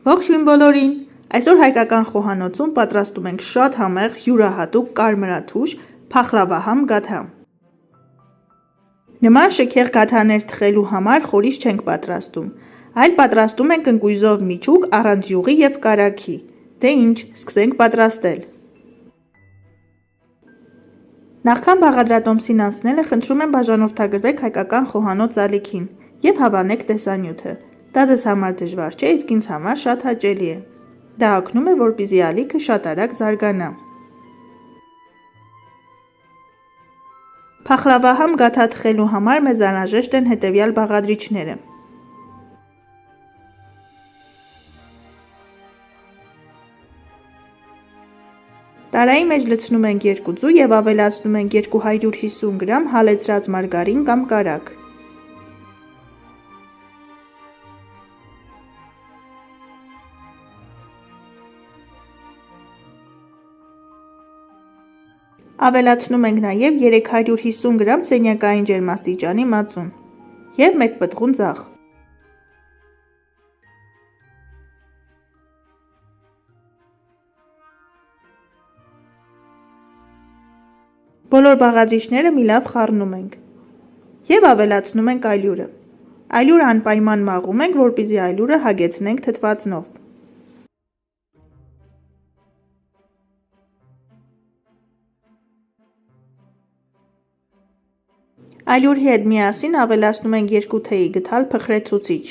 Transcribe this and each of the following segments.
Ողջույն բոլորին! Այսօր հայկական խոհանոցում պատրաստում ենք շատ համեղ յուրահատուկ կարմրաթուշ փախլավահամ գաթա։ Նման շքեղ գաթաներ թխելու համար խորիշ չենք պատրաստում, այլ պատրաստում ենք ընկույզով միջուկ առանց յուղի և կարագի։ Դե ինչ, սկսենք պատրաստել։ Նախքան բաղադրատոմսին անցնելը խնդրում եմ բաժանորդագրվեք հայկական խոհանոց ալիքին և հավանեք տեսանյութը։ Դա ձեզ համար դժվար չէ, իսկ ինձ համար շատ հաճելի է։ Դա օգնում է, որպեսզի ալիքը շատ արագ զարգանա։ Փախլավահամ գաթա թխելու համար մեզ անհրաժեշտ են հետևյալ բաղադրիչները։ Տարայի մեջ լցնում ենք 2 ձու և ավելացնում ենք 250 գրամ հալեցրած մարգարին կամ կարագ։ Ավելացնում ենք նաև 350 գրամ սենյակային ջերմաստիճանի մածուն և 1 պտղուն ձաղ։ Բոլոր բաղադրիչները մի լավ խառնում ենք և ավելացնում ենք ալյուրը։ Ալյուրը անպայման մաղում ենք, որպեսզի ալյուրը հագեցնենք թթվածնով։ Ալյուրի հետ միասին ավելացնում ենք 2 թեյի գդալ փխրեցուցիչ։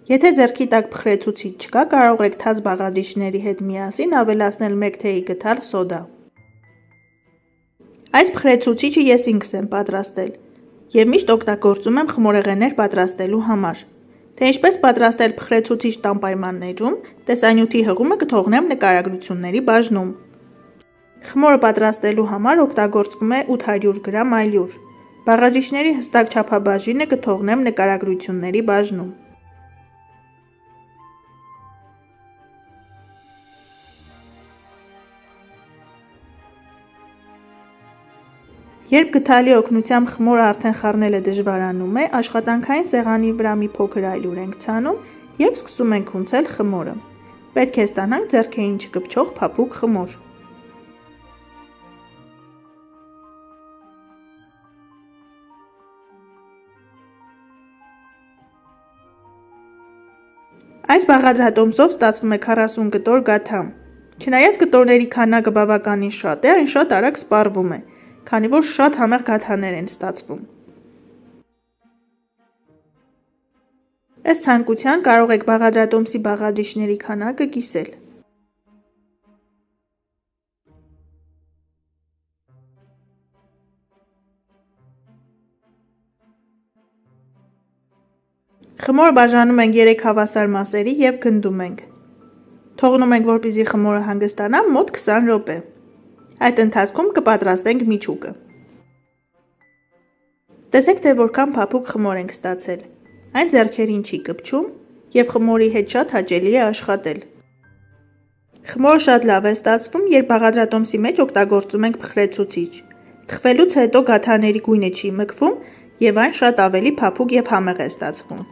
Եթե ձեռքի տակ փխրեցուցիչ չկա, կարող եք թաց բաղադրիչների հետ միասին ավելացնել 1 թեյի գդալ սոդա։ Այս փխրեցուցիչը ես ինքս եմ պատրաստել և միշտ օգտագործում եմ խմորեղեններ պատրաստելու համար։ Թե ինչպես պատրաստել փխրեցուցիչ տան պայմաններում, տեսանյութի հղումը կթողնեմ նկարագրությունների բաժնում։ Խմորը պատրաստելու համար օգտագործվում է 800 գրամ ալյուր։ Բաղադրիչների հստակ չափաբաժինը կթողնեմ նկարագրությունների բաժնում։ Երբ գդալի օգնությամբ խմորը արդեն խառնելը դժվարանում է, աշխատանքային սեղանի վրա մի փոքր ալյուր ենք ցանում և սկսում ենք հունցել խմորը։ Պետք է ստանանք ձեռքերին չկպչող փափուկ խմոր։ Այս բաղադրատոմսով ստացվում է 40 կտոր գաթա։ Չնայած կտորների քանակը բավականին շատ է, այն շատ արագ սպառվում է, քանի որ շատ համեղ գաթաներ են ստացվում։ Ըստ ցանկության կարող եք բաղադրատոմսի բաղադրիչների քանակը կիսել։ Խմորը բաժանում ենք 3 հավասար մասերի և գնդում ենք։ Թողնում ենք, որպեսզի խմորը հանգստանա մոտ 20 րոպե։ Այդ ընթացքում կպատրաստենք միջուկը։ Տեսեք, թե որքան փափուկ խմոր ենք ստացել։ Այն ձեռքերին չի կպչում և խմորի հետ շատ հաճելի է աշխատել։ Խմորը շատ լավ է ստացվում, երբ բաղադրատոմսի մեջ օգտագործում ենք փխրեցուցիչ։ Թխվելուց հետո գաթաների գույնը չի մկվում և այն շատ ավելի փափուկ և համեղ է ստացվում։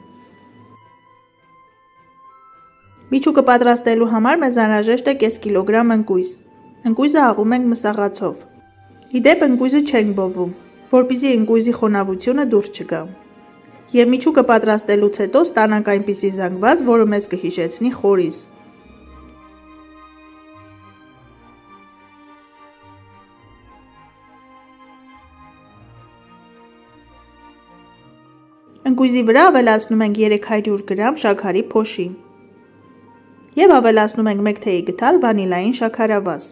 Միջուկը պատրաստելու համար մեզ անհրաժեշտ է կես կիլոգրամ ընկույզ։ Ընկույզը աղում ենք մսաղացով։ Ի դեպ ընկույզը չենք բովում, որպեսզի ընկույզի խոնավությունը դուրս չգա։ Եվ միջուկը պատրաստելուց հետո ստանանք այնպիսի զանգված, որը մեզ կհիշեցնի խորիզ։ Ընկույզի վրա ավելացնում ենք 300 գրամ շաքարի փոշի և ավելացնում ենք 1 թեյի գդալ վանիլային շաքարավազ։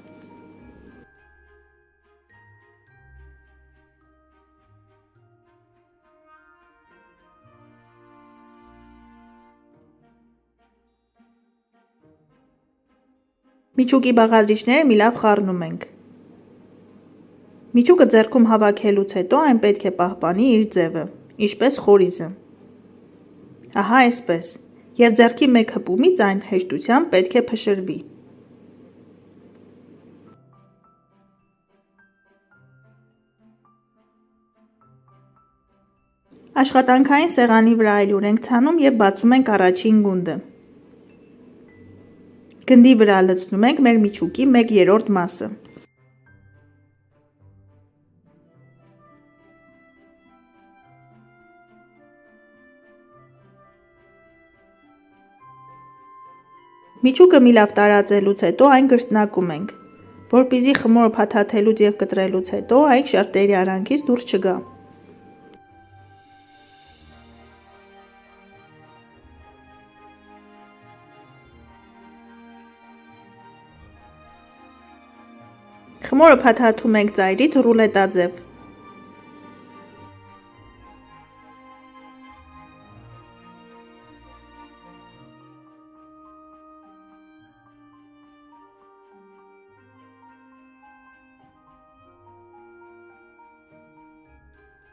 Միջուկի բաղադրիչները մի լավ խառնում ենք։ Միջուկը ձեռքում հավաքելուց հետո այն պետք է պահպանի իր ձևը, ինչպես խորիզը։ Ահա այսպես, և ձեռքի մեկ հպումից այն հեշտությամբ պետք է փշրվի։ Աշխատանքային սեղանի վրա ալյուր ենք ցանում և բացում ենք առաջին գունդը։ Գնդի վրա լցնում ենք մեր միջուկի 1/3 մասը։ Միջուկը մի լավ տարածելուց հետո այն կրկնակում ենք, որպեսզի խմորը փաթաթելուց և կտրելուց հետո այն շերտերի արանքից դուրս չգա։ Խմորը փաթաթում ենք ծայրից ռուլետաձև։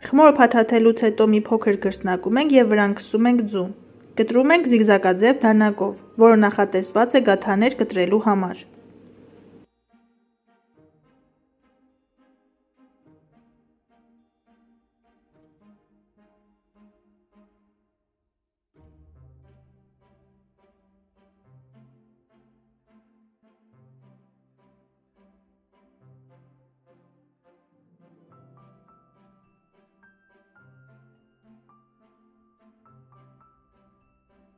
Խմորը փաթաթելուց հետո մի փոքր կրկնակում ենք և վրան քսում ենք ձու։ Կտրում ենք զիգզագաձև դանակով, որը նախատեսված է գաթաներ կտրելու համար։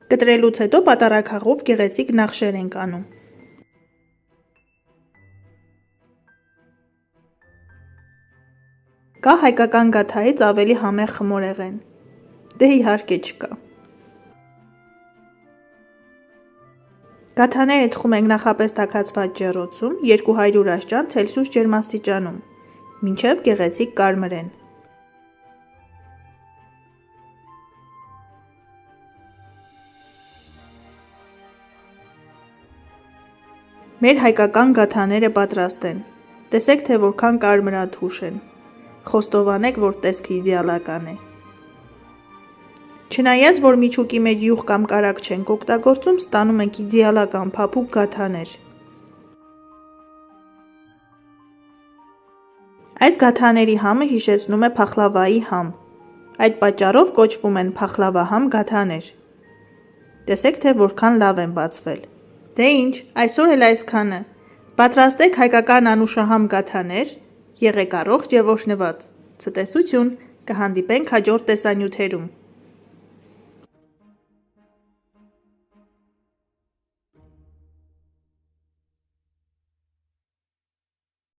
Կտրելուց հետո պատառաքաղով գեղեցիկ նախշեր ենք անում։ Կա հայկական գաթայից ավելի համեղ խմորեղեն։ Դե իհարկե չկա։ Գաթաները թխում ենք նախապես տաքացված ջեռոցում 200 աշճան ցելսիուս ջերմաստիճանում, մինչև գեղեցիկ կարմրեն։ Մեր հայկական գաթաները պատրաստ են։ Տեսեք, թե որքան կարմրաթուշ են։ Խոստովանեք, որ տեսքը իդեալական է։ Չնայած, որ միջուկի մեջ յուղ կամ կարագ չենք օգտագործում, ստանում ենք իդեալական փափուկ գաթաներ։ Այս գաթաների համը հիշեցնում է փախլավայի համ։ Այդ պատճառով կոչվում են փախլավահամ գաթաներ։ Տեսեք, թե որքան լավ են բացվել։ Դե ինչ, այսօր էլ այսքանը։ Պատրաստեք հայկական անուշահամ գաթաներ, եղեք առողջ և օրհնված։ Ցտեսություն, կհանդիպենք հաջորդ տեսանյութերում։